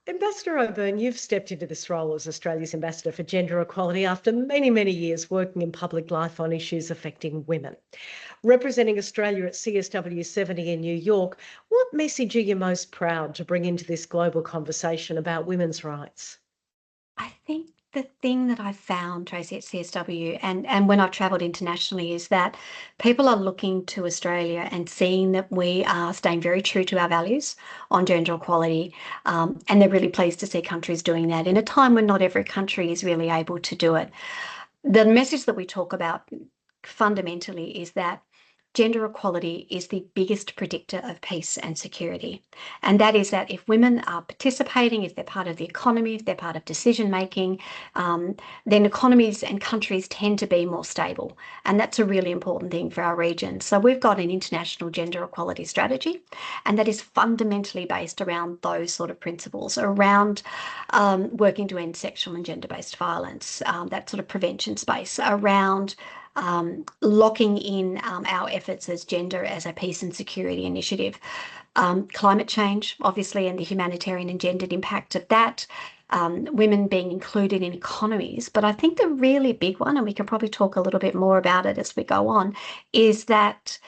Ambassador O'Byrne, you've stepped into this role as Australia's Ambassador for Gender Equality after many, many years working in public life on issues affecting women. Representing Australia at CSW 70 in New York, what message are you most proud to bring into this global conversation about women's rights? I think the thing that I found, Tracy, at CSW and when I've travelled internationally is that people are looking to Australia and seeing that we are staying very true to our values on gender equality. And they're really pleased to see countries doing that in a time when not every country is really able to do it. The message that we talk about fundamentally is that gender equality is the biggest predictor of peace and security. And that is that if women are participating, if they're part of the economy, if they're part of decision making, then economies and countries tend to be more stable. And that's a really important thing for our region. So we've got an international gender equality strategy, and that is fundamentally based around those sort of principles, around working to end sexual and gender-based violence, that sort of prevention space, around locking in our efforts as gender as a peace and security initiative. Climate change, obviously, and the humanitarian and gendered impact of that, women being included in economies. But I think the really big one, and we can probably talk a little bit more about it as we go on, is that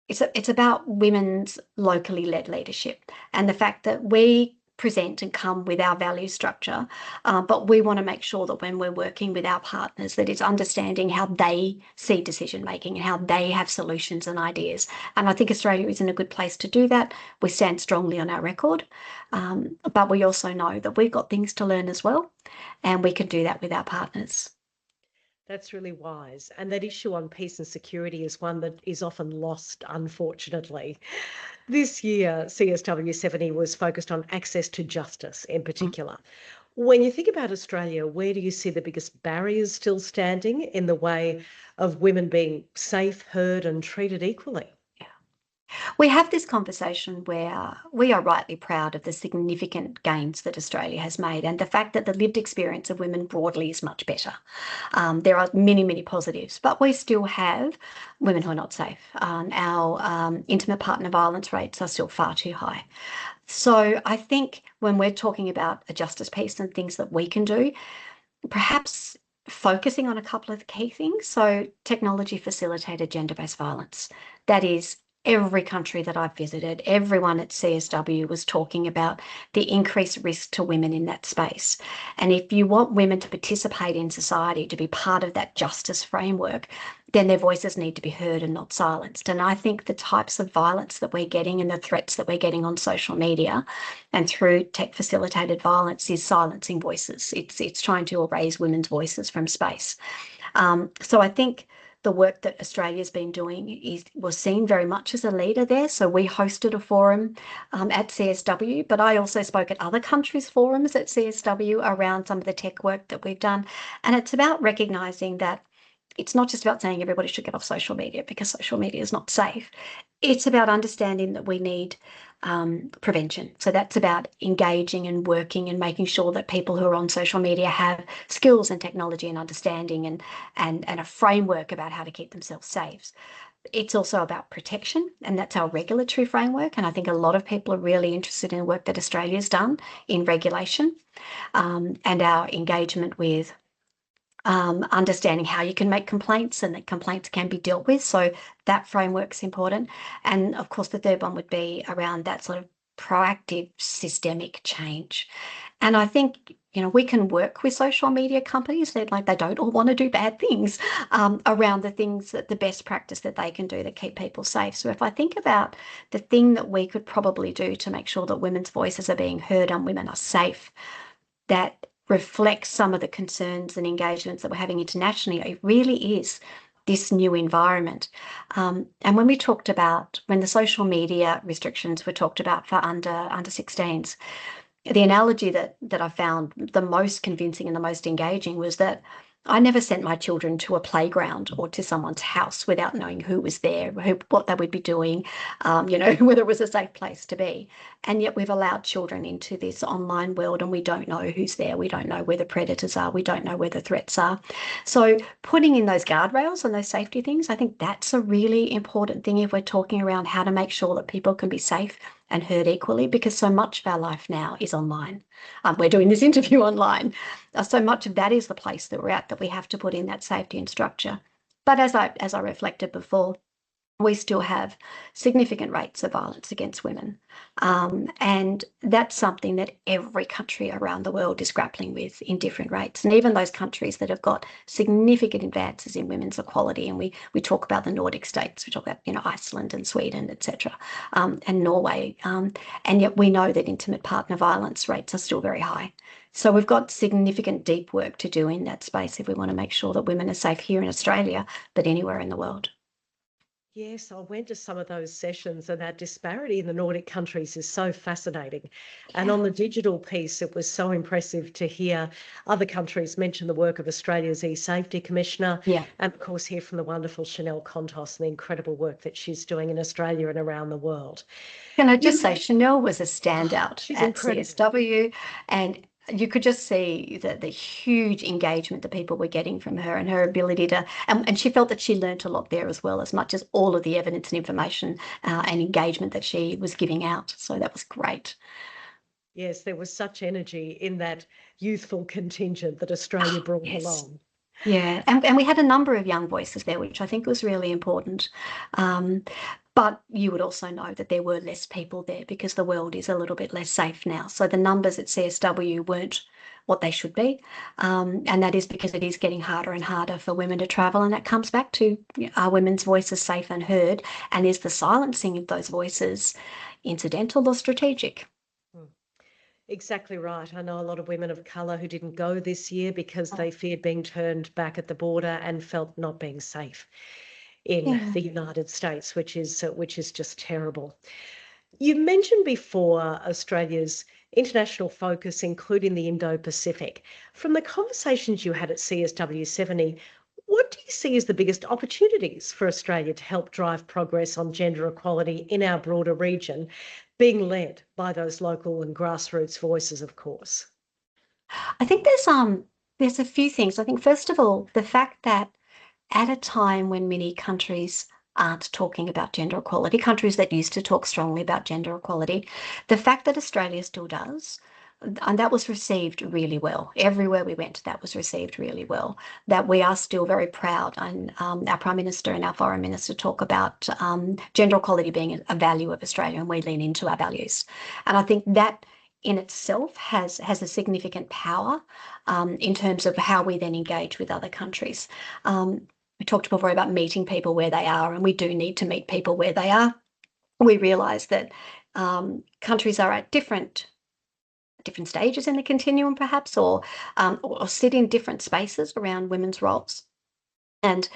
it's about women's locally led leadership and the fact that we present and come with our value structure, but we want to make sure that when we're working with our partners that it's understanding how they see decision making and how they have solutions and ideas. And I think Australia is in a good place to do that. We stand strongly on our record, but we also know that we've got things to learn as well, and we can do that with our partners. That's really wise. And that issue on peace and security is one that is often lost, unfortunately. This year, CSW 70 was focused on access to justice in particular. When you think about Australia, where do you see the biggest barriers still standing in the way of women being safe, heard, and treated equally? We have this conversation where we are rightly proud of the significant gains that Australia has made and the fact that the lived experience of women broadly is much better. There are many, many positives, but we still have women who are not safe. Our intimate partner violence rates are still far too high. So I think when we're talking about a justice piece and things that we can do, perhaps focusing on a couple of key things. So technology facilitated gender-based violence. That is, every country that I've visited, everyone at CSW was talking about the increased risk to women in that space. And if you want women to participate in society, to be part of that justice framework, then their voices need to be heard and not silenced. And I think the types of violence that we're getting and the threats that we're getting on social media and through tech facilitated violence is silencing voices. It's trying to erase women's voices from space. So I think the work that Australia's been doing was seen very much as a leader there. So we hosted a forum at CSW, but I also spoke at other countries' forums at CSW around some of the tech work that we've done. And it's about recognising that it's not just about saying everybody should get off social media because social media is not safe. It's about understanding that we need prevention. So that's about engaging and working and making sure that people who are on social media have skills and technology and understanding and a framework about how to keep themselves safe. It's also about protection, and that's our regulatory framework. And I think a lot of people are really interested in the work that Australia's done in regulation, and our engagement with understanding how you can make complaints and that complaints can be dealt with. So that framework's important. And of course, the third one would be around that sort of proactive systemic change. And I think, we can work with social media companies that they don't all want to do bad things around the things that the best practice that they can do that keep people safe. So if I think about the thing that we could probably do to make sure that women's voices are being heard and women are safe, that reflects some of the concerns and engagements that we're having internationally, it really is this new environment. And when we talked about, when the social media restrictions were talked about for under 16s, the analogy that I found the most convincing and the most engaging was that I never sent my children to a playground or to someone's house without knowing who was there, what they would be doing, whether it was a safe place to be. And yet we've allowed children into this online world and we don't know who's there. We don't know where the predators are. We don't know where the threats are. So putting in those guardrails and those safety things, I think that's a really important thing if we're talking around how to make sure that people can be safe and heard equally, because so much of our life now is online. We're doing this interview online. So much of that is the place that we're at, that we have to put in that safety and structure. But as I reflected before, we still have significant rates of violence against women. And that's something that every country around the world is grappling with in different rates. And even those countries that have got significant advances in women's equality, and we talk about the Nordic states, we talk about, Iceland and Sweden, etc., and Norway. And yet we know that intimate partner violence rates are still very high. So we've got significant deep work to do in that space if we want to make sure that women are safe here in Australia, but anywhere in the world. Yes, I went to some of those sessions, and that disparity in the Nordic countries is so fascinating. And Yeah. on the digital piece, it was so impressive to hear other countries mention the work of Australia's e-safety commissioner, Yeah. and of course hear from the wonderful Chanel Contos and the incredible work that she's doing in Australia and around the world. Can I You just say, Chanel was a oh, standout she's at incredible. CSW, and you could just see the huge engagement that people were getting from her, and her ability to, and she felt that she learnt a lot there as well, as much as all of the evidence and information and engagement that she was giving out. So that was great. Yes, there was such energy in that youthful contingent that Australia brought Yes. along. Yeah, and we had a number of young voices there, which I think was really important. Um, but you would also know that there were less people there because the world is a little bit less safe now. So the numbers at CSW weren't what they should be. And that is because it is getting harder and harder for women to travel. And that comes back to, are women's voices safe and heard? And is the silencing of those voices incidental or strategic? Hmm. Exactly right. I know a lot of women of colour who didn't go this year because they feared being turned back at the border and felt not being safe in Yeah. the United States, which is just terrible. You mentioned before Australia's international focus, including the Indo-Pacific. From the conversations you had at CSW 70, what do you see as the biggest opportunities for Australia to help drive progress on gender equality in our broader region, being led by those local and grassroots voices, of course? I think there's a few things. I think first of all, the fact that at a time when many countries aren't talking about gender equality, countries that used to talk strongly about gender equality, the fact that Australia still does, and that was received really well. Everywhere we went, that was received really well. That we are still very proud, and our Prime Minister and our Foreign Minister talk about gender equality being a value of Australia, and we lean into our values. And I think that in itself has a significant power in terms of how we then engage with other countries. We talked before about meeting people where they are, and we do need to meet people where they are. We realise that countries are at different stages in the continuum, perhaps, or sit in different spaces around women's roles. And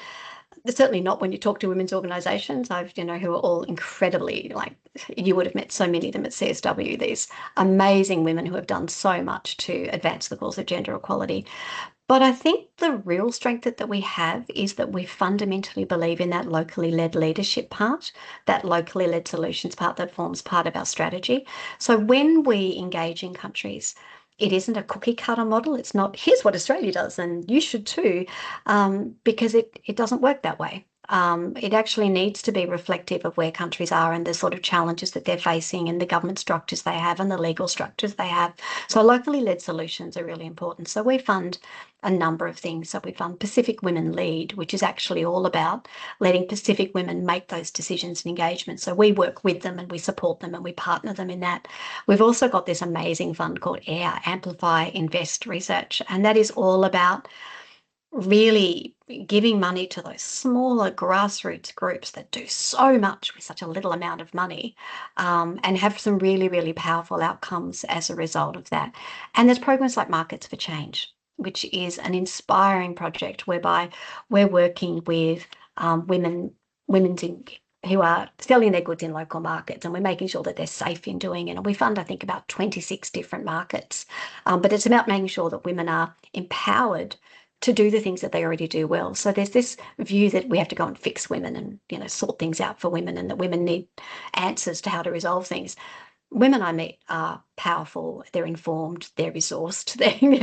certainly not when you talk to women's organisations, who are all incredibly, like, you would have met so many of them at CSW, these amazing women who have done so much to advance the cause of gender equality. But I think the real strength that we have is that we fundamentally believe in that locally led leadership part, that locally led solutions part that forms part of our strategy. So when we engage in countries, it isn't a cookie cutter model. It's not, here's what Australia does and you should too, because it doesn't work that way. It actually needs to be reflective of where countries are and the sort of challenges that they're facing and the government structures they have and the legal structures they have. So locally led solutions are really important. So we fund a number of things. So we fund Pacific Women Lead, which is actually all about letting Pacific women make those decisions and engagements. So we work with them and we support them and we partner them in that. We've also got this amazing fund called AIR, Amplify, Invest Research, and that is all about really giving money to those smaller grassroots groups that do so much with such a little amount of money, and have some really, really powerful outcomes as a result of that. And there's programs like Markets for Change, which is an inspiring project whereby we're working with women's who are selling their goods in local markets, and we're making sure that they're safe in doing it. And we fund, I think, about 26 different markets. But it's about making sure that women are empowered to do the things that they already do well. So there's this view that we have to go and fix women and, sort things out for women, and that women need answers to how to resolve things. women I meet are powerful, they're informed, they're resourced,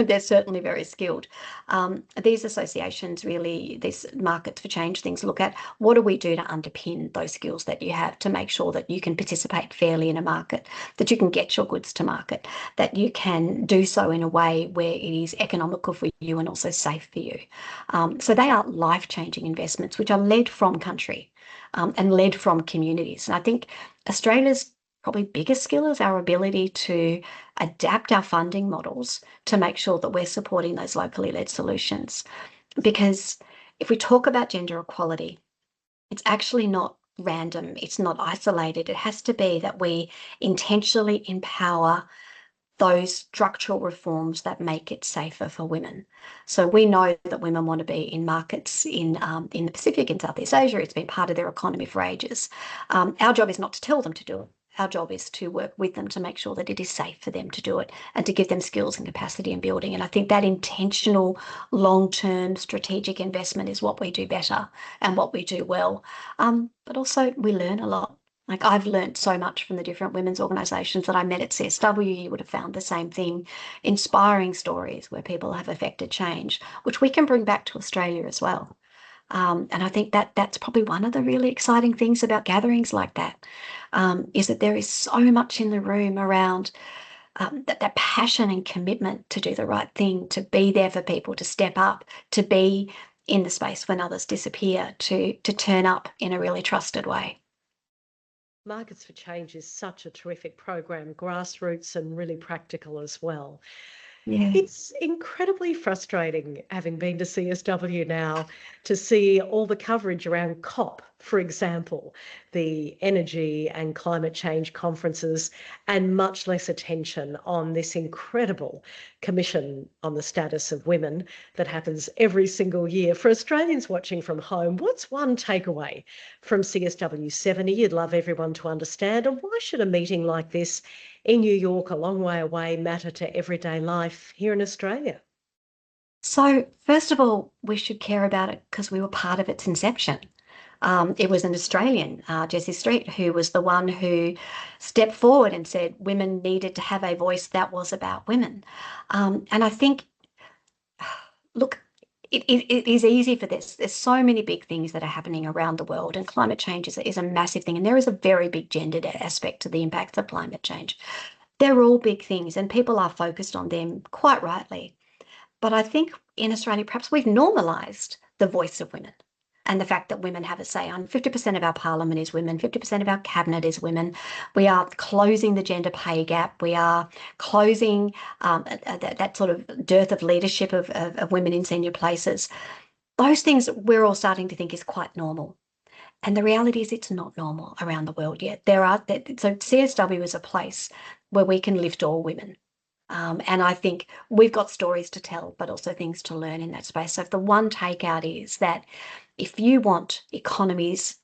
they're certainly very skilled. These associations really, these markets for change things, look at what do we do to underpin those skills that you have to make sure that you can participate fairly in a market, that you can get your goods to market, that you can do so in a way where it is economical for you and also safe for you. So they are life-changing investments which are led from country and led from communities. And I think Australia's probably biggest skill is our ability to adapt our funding models to make sure that we're supporting those locally led solutions. Because if we talk about gender equality, it's actually not random, it's not isolated. It has to be that we intentionally empower those structural reforms that make it safer for women. So we know that women want to be in markets in the Pacific, in Southeast Asia. It's been part of their economy for ages. Our job is not to tell them to do it. Our job is to work with them to make sure that it is safe for them to do it and to give them skills and capacity and building. And I think that intentional, long-term strategic investment is what we do better and what we do well. But also we learn a lot. Like I've learned so much from the different women's organisations that I met at CSW. You would have found the same thing, inspiring stories where people have affected change, which we can bring back to Australia as well. And I think that that's probably one of the really exciting things about gatherings like that, is that there is so much in the room around that passion and commitment to do the right thing, to be there for people, to step up, to be in the space when others disappear, to turn up in a really trusted way. Markets for Change is such a terrific program, grassroots and really practical as well. Yeah. It's incredibly frustrating, having been to CSW now, to see all the coverage around COP, for example, the energy and climate change conferences, and much less attention on this incredible Commission on the Status of Women that happens every single year. For Australians watching from home, what's one takeaway from CSW 70 you'd love everyone to understand? And why should a meeting like this in New York, a long way away, matter to everyday life here in Australia? So, first of all, we should care about it because we were part of its inception. It was an Australian, Jessie Street, who was the one who stepped forward and said women needed to have a voice that was about women. And I think, look, it is easy for this. There's so many big things that are happening around the world, and climate change is a massive thing. And there is a very big gendered aspect to the impacts of climate change. They're all big things, and people are focused on them quite rightly. But I think in Australia, perhaps we've normalised the voice of women and the fact that women have a say on 50% of our parliament is women, 50% of our cabinet is women. We are closing the gender pay gap. We are closing that sort of dearth of leadership of women in senior places. Those things we're all starting to think is quite normal. And the reality is it's not normal around the world yet. So CSW is a place where we can lift all women. And I think we've got stories to tell, but also things to learn in that space. So if the one takeout is that if you want economies,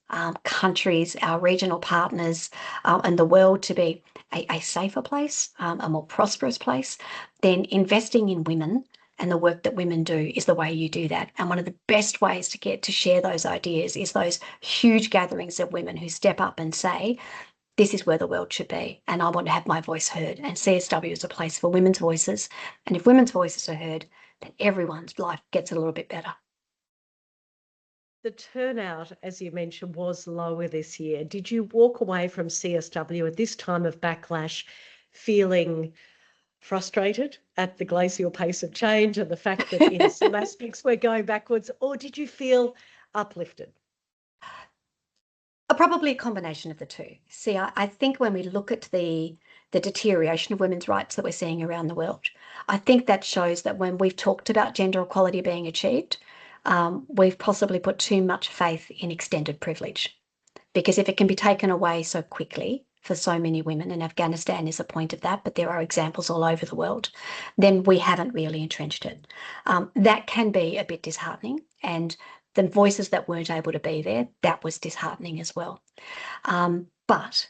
countries, our regional partners, and the world to be a safer place, a more prosperous place, then investing in women and the work that women do is the way you do that. And one of the best ways to get to share those ideas is those huge gatherings of women who step up and say, this is where the world should be, and I want to have my voice heard. And CSW is a place for women's voices. And if women's voices are heard, then everyone's life gets a little bit better. The turnout, as you mentioned, was lower this year. Did you walk away from CSW at this time of backlash feeling frustrated at the glacial pace of change and the fact that in some aspects we're going backwards, or did you feel uplifted? Probably a combination of the two. See, I think when we look at the deterioration of women's rights that we're seeing around the world, I think that shows that when we've talked about gender equality being achieved, we've possibly put too much faith in extended privilege. Because if it can be taken away so quickly for so many women, and Afghanistan is a point of that, but there are examples all over the world, then we haven't really entrenched it. That can be a bit disheartening, and the voices that weren't able to be there, that was disheartening as well. But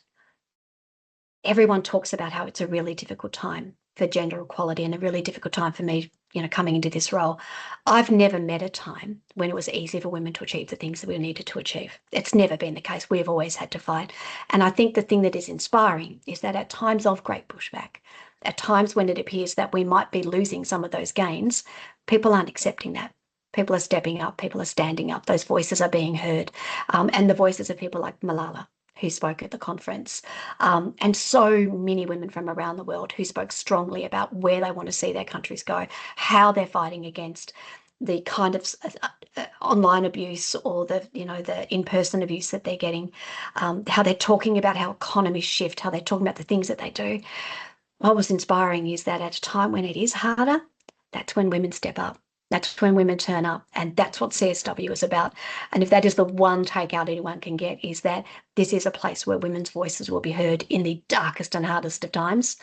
everyone talks about how it's a really difficult time for gender equality and a really difficult time for me coming into this role, I've never met a time when it was easy for women to achieve the things that we needed to achieve. It's never been the case. We've always had to fight. And I think the thing that is inspiring is that at times of great pushback, at times when it appears that we might be losing some of those gains, people aren't accepting that. People are stepping up, people are standing up, those voices are being heard. And the voices of people like Malala, who spoke at the conference, and so many women from around the world who spoke strongly about where they want to see their countries go, how they're fighting against the kind of online abuse or the in-person abuse that they're getting, how they're talking about how economies shift, how they're talking about the things that they do. What was inspiring is that at a time when it is harder, that's when women step up. That's when women turn up, and that's what CSW is about. And if that is the one takeout anyone can get, is that this is a place where women's voices will be heard in the darkest and hardest of times.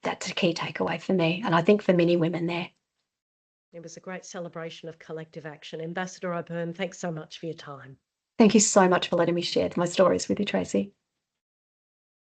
That's a key takeaway for me, and I think for many women there. It was a great celebration of collective action. Ambassador O'Byrne, thanks so much for your time. Thank you so much for letting me share my stories with you, Tracey.